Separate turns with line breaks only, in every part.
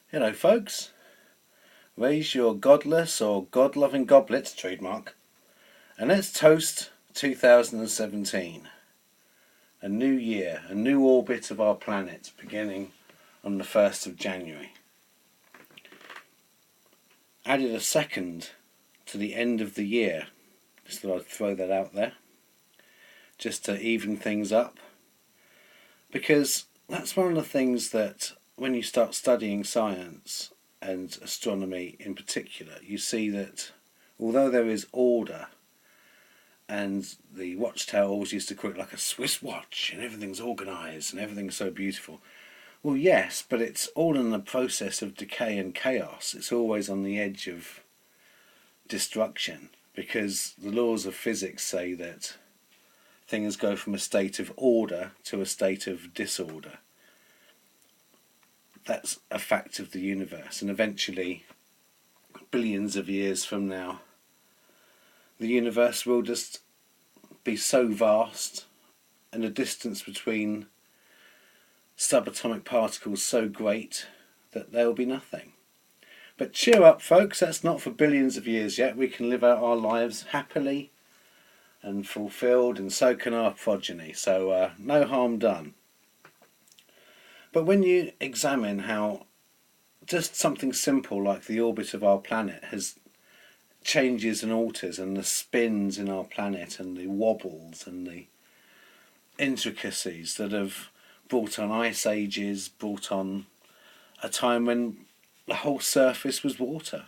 Hello folks, raise your godless or god-loving goblets, trademark, and let's toast 2017. A new year, a new orbit of our planet beginning on the 1st of January. Added a second to the end of the year, just thought I'd throw that out there, just to even things up, because that's one of the things that when you start studying science and astronomy in particular, you see that although there is order, and the watchtower always used to call it like a Swiss watch and everything's organised and everything's so beautiful. Well, yes, but it's all in the process of decay and chaos. It's always on the edge of destruction because the laws of physics say that things go from a state of order to a state of disorder. That's a fact of the universe, and eventually, billions of years from now, the universe will just be so vast and the distance between subatomic particles so great that there will be nothing. But cheer up folks, that's not for billions of years yet. We can live out our lives happily and fulfilled, and so can our progeny, so no harm done. But when you examine how just something simple like the orbit of our planet has changes and alters, and the spins in our planet and the wobbles and the intricacies that have brought on ice ages, brought on a time when the whole surface was water.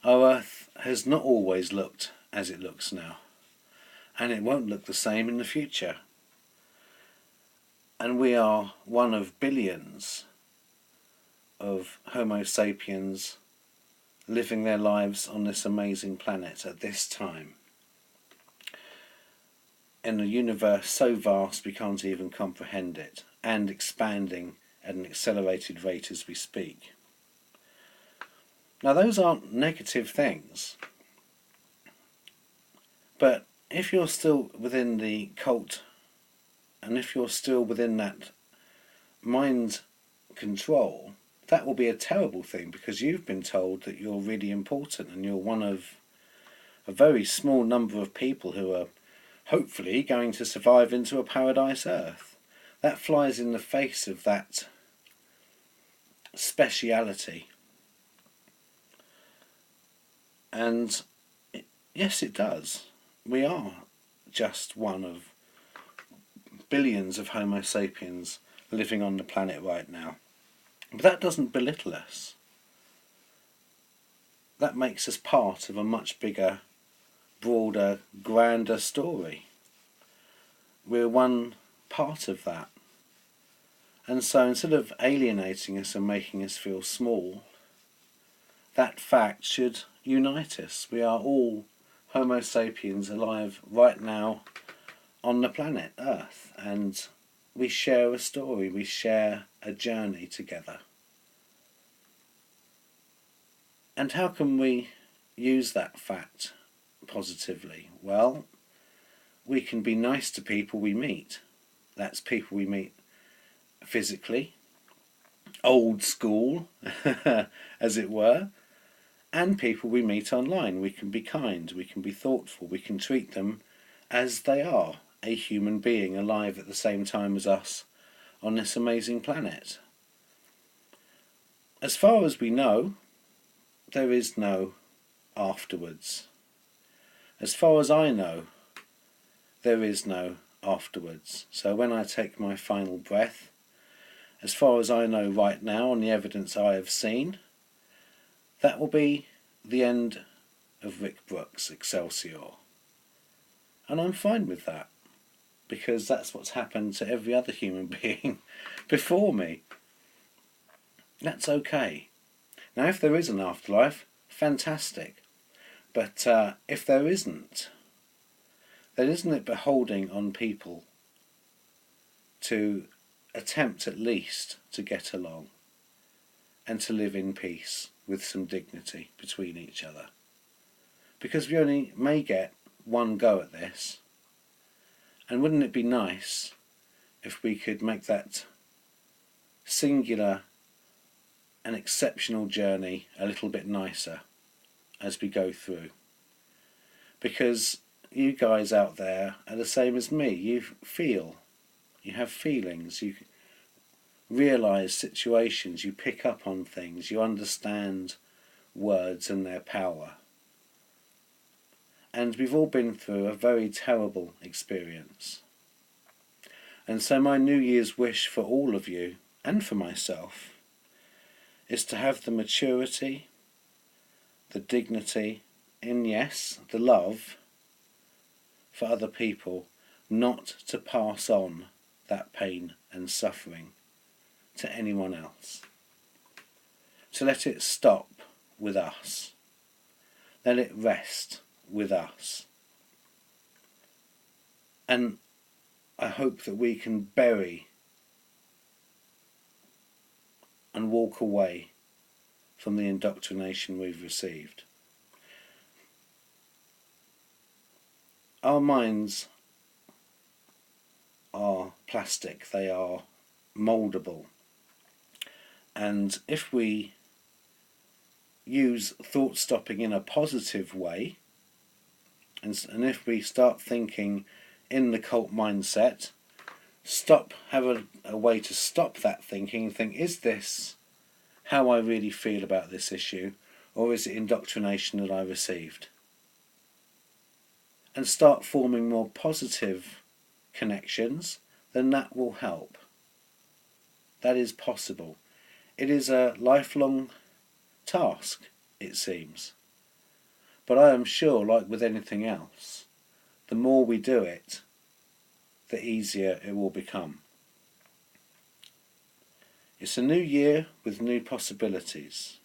Our Earth has not always looked as it looks now, and it won't look the same in the future. And we are one of billions of Homo sapiens living their lives on this amazing planet at this time, in a universe so vast we can't even comprehend it, and expanding at an accelerated rate as we speak. Now those aren't negative things, but if you're still within the cult, and if you're still within that mind control, that will be a terrible thing, because you've been told that you're really important and you're one of a very small number of people who are hopefully going to survive into a paradise Earth. That flies in the face of that speciality. And yes, it does. We are just one of billions of Homo sapiens living on the planet right now. But that doesn't belittle us. That makes us part of a much bigger, broader, grander story. We're one part of that. And so instead of alienating us and making us feel small, that fact should unite us. We are all Homo sapiens alive right now on the planet Earth, and we share a story, we share a journey together. And how can we use that fact positively? Well, we can be nice to people we meet. That's people we meet physically, old school, as it were, and people we meet online. We can be kind, we can be thoughtful, we can treat them as they are, a human being alive at the same time as us on this amazing planet. As far as we know, there is no afterwards. As far as I know, there is no afterwards. So when I take my final breath, as far as I know right now on the evidence I have seen, that will be the end of Rick Brooks' Excelsior. And I'm fine with that, because that's what's happened to every other human being before me. That's okay. Now if there is an afterlife, fantastic. But if there isn't, then isn't it beholding on people to attempt at least to get along and to live in peace with some dignity between each other? Because we only may get one go at this, and wouldn't it be nice if we could make that singular an exceptional journey a little bit nicer as we go through. Because you guys out there are the same as me. You feel, you have feelings, you realise situations, you pick up on things, you understand words and their power. And we've all been through a very terrible experience. And so my New Year's wish for all of you, and for myself, is to have the maturity, the dignity, and yes, the love for other people, not to pass on that pain and suffering to anyone else. To let it stop with us. Let it rest with us. And I hope that we can bury and walk away from the indoctrination we've received. Our minds are plastic, they are mouldable. And if we use thought stopping in a positive way, and if we start thinking in the cult mindset, have a way to stop that thinking and think, is this how I really feel about this issue, or is it indoctrination that I received? And start forming more positive connections, then that will help. That is possible. It is a lifelong task, it seems. But I am sure, like with anything else, the more we do it, the easier it will become. It's a new year with new possibilities.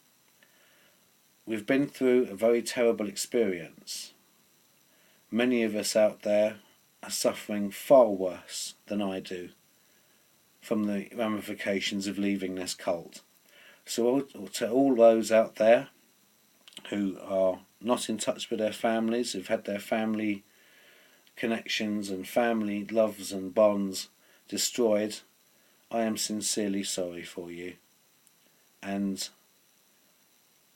We've been through a very terrible experience. Many of us out there are suffering far worse than I do from the ramifications of leaving this cult. So to all those out there who are not in touch with their families, who've had their family connections and family loves and bonds destroyed, I am sincerely sorry for you. And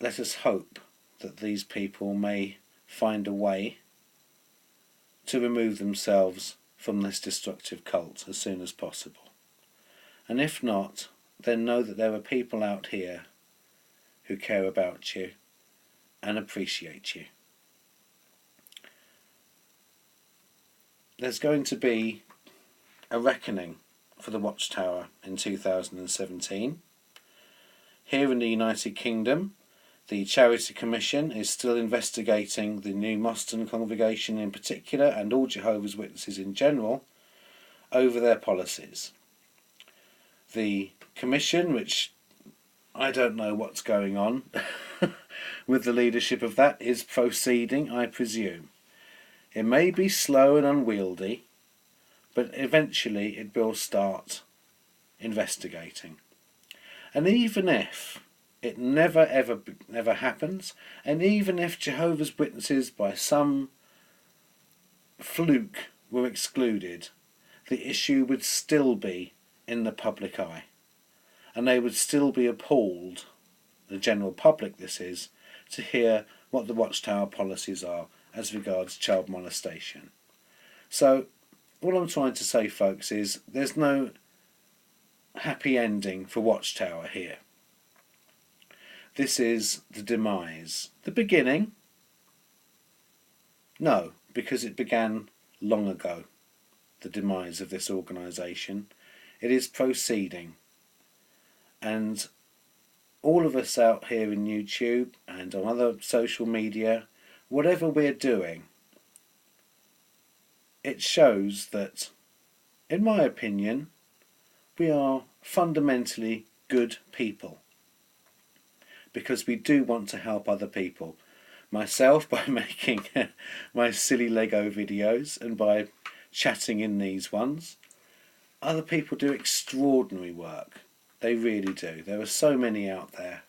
let us hope that these people may find a way to remove themselves from this destructive cult as soon as possible. And if not, then know that there are people out here who care about you and appreciate you. There's going to be a reckoning for the Watchtower in 2017. Here in the United Kingdom, the Charity Commission is still investigating the New Moston congregation in particular, and all Jehovah's Witnesses in general, over their policies. The Commission, which I don't know what's going on with the leadership of that, is proceeding, I presume. It may be slow and unwieldy, but eventually it will start investigating. And even if it never happens, and even if Jehovah's Witnesses by some fluke were excluded, the issue would still be in the public eye, and they would still be appalled, the general public this is, to hear what the Watchtower policies are as regards child molestation. So all I'm trying to say, folks, is there's no happy ending for Watchtower here. This is the demise. The beginning? No, because it began long ago, the demise of this organisation. It is proceeding. And all of us out here in YouTube and on other social media, whatever we're doing, it shows that, in my opinion, we are fundamentally good people. Because we do want to help other people. Myself, by making my silly Lego videos and by chatting in these ones. Other people do extraordinary work. They really do. There are so many out there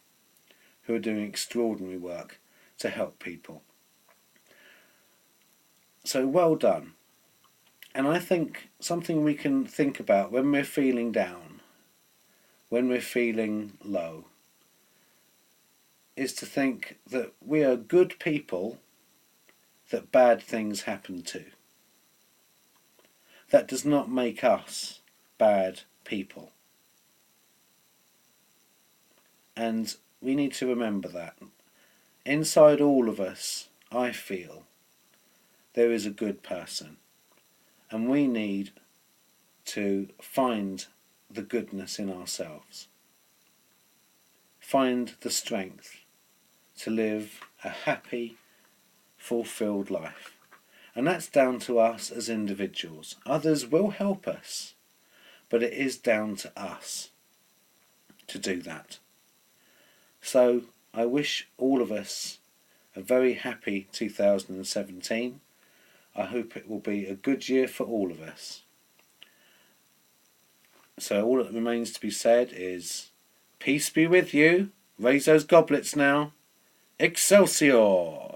who are doing extraordinary work to help people. So well done. And I think something we can think about when we're feeling down, when we're feeling low, is to think that we are good people that bad things happen to. That does not make us bad people. And we need to remember that. Inside all of us, I feel, there is a good person. And we need to find the goodness in ourselves. Find the strength to live a happy, fulfilled life. And that's down to us as individuals. Others will help us, but it is down to us to do that. So I wish all of us a very happy 2017. I hope it will be a good year for all of us. So all that remains to be said is, peace be with you. Raise those goblets now. Excelsior!